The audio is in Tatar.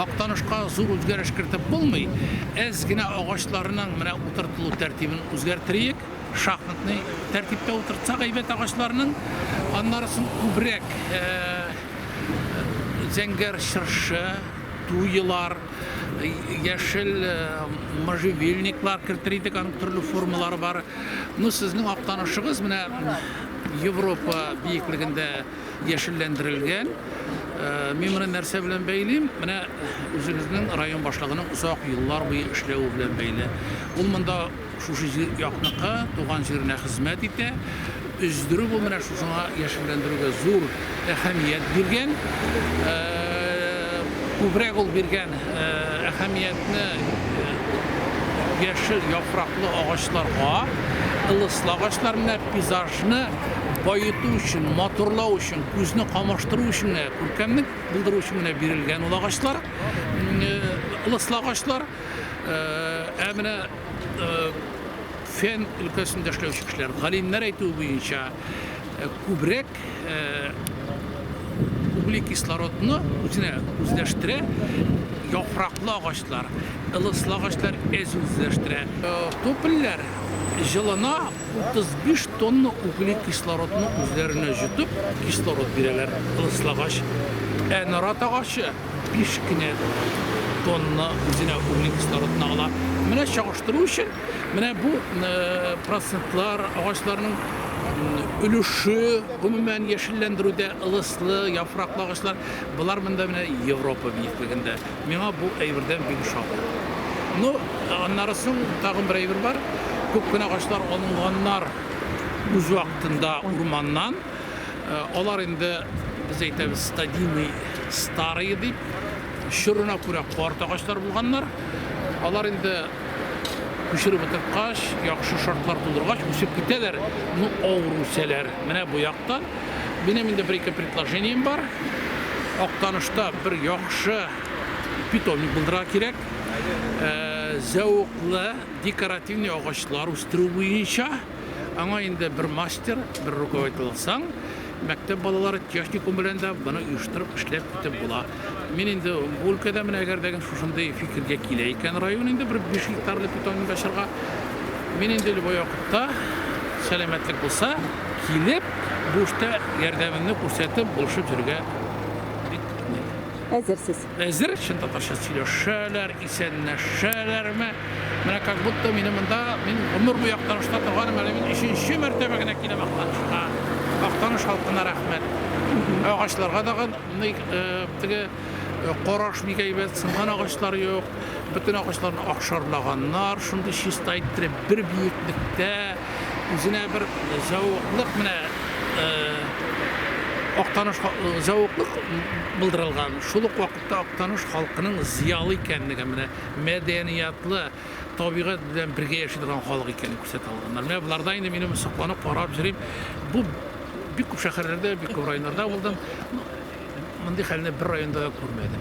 Актанышка зур үзгәреш кертеп булмый. Әз генә агачларының менә утыртылу тәртибен үзгәртерик. Шахматный тәртиптә утыртсак әйбәт агачларның, аннарысын күбрәк зәңгәр шыршы, туйлар, яшел можжевельниклар кертирдек, аның төрле формалары бар. Ну, сезнең Актанышыгыз менә Европа биеклегендә яшелләндерелгән. Мин моны нәрсә белән бәйлим? Менә үзегезнең район башлыгының узак еллар буе эшләүе белән бәйле. Ул монда шушы якныкка, туган җиренә хезмәт итә. Үздерү бу менә шушыңа яшелләндерүгә зур әһәмият биргән. Күбрәк ул биргән әһәмиятне яшел яфраклы агачларга, ылыслы агачлар менә пейзажны байыту өчен, матурлау өчен, күзне камаштыру өчен, күркәмлек булдыру өчен менә бирелгән ул агачлар, ылыслы агачлар. Менә фән өлкәсендә эшләүче кешеләр, галимнәр әйтүе буенча, күбрәк углекислородны үзенә үзләштерә, яфраклы агачлар, ылыслы агачлар үзләштерә. Топольләр жылына 35 тонна углекислородны үзләренә җитеп, кислород бирәләр, ылыслы агач. Нарат агачы 5 кенә тонна үзенә углекислородны ала. Менә чагыштыру өчен, менә бу процентлар агачларның өлеше, гомумән яшелләндерүдә ылыслы, яфраклы агачлар, булар монда менә Европа биеклегендә. Миңа бу әйбердән бик шат. Ну, аннарысын тагын бер әйбер бар. Күп кенә агачлар алынганнар үз вакытында урманнан. Алар инде без әйтәбез стадийный старый дип, шурына күрә карт агачлар булганнар. Алар инде күчереп утыргач, яхшы шартлар тудыргач, үсеп китәләр. Ну, авыр үсәләр. Менә бу яктан минем инде бер-ике предложением бар. Актанышта бер яхшы питомник булдырга кирәк. Зәвыклы декоративный агачлар үстерү буенча аңа инде бер мастер, бер руководитель алсаң, мәктәп балалары техникум белән дә буны оештырып эшләп китеп була. Мин инде бу өлкәдә менә әгәрдәген шушындай фикергә килә икән, район инде бер 5 гектарлы питомник ачарга. Мин инде любой вакытта сәламәтлек булса, килеп, бу эштә ярдәмемне күрсәтеп булышып йөрергә әзерсез. Әзер, чын татарча сөйләшәләр, исәнләшәләрме? Менә как будто минем монда, мин гомер буе Актанышта торганым, әле мин 3нче мәртәбә генә киләм Актанышка. Актаныш халкына рәхмәт. Агачларга да теге караш бик әйбәт, сынган агачлар юк. Бөтен агачларны акшарлаганнар, шундый чиста иттереп бер биеклектә үзенә бер зәвыклык менә Актаныш зәвыклык булдырылган. Шул ук вакытта Актаныш халкының зиялы икәнлеге, менә мәдәниятлы, табигать белән бергә яши торган халык икәнен күрсәтә алганнар. Менә буларда инде минем сокланып карап йөрим. Бу бик күп шәһәрләрдә, бик күп районнарда булдым. Мондый хәлне бер районда да күрмәдем.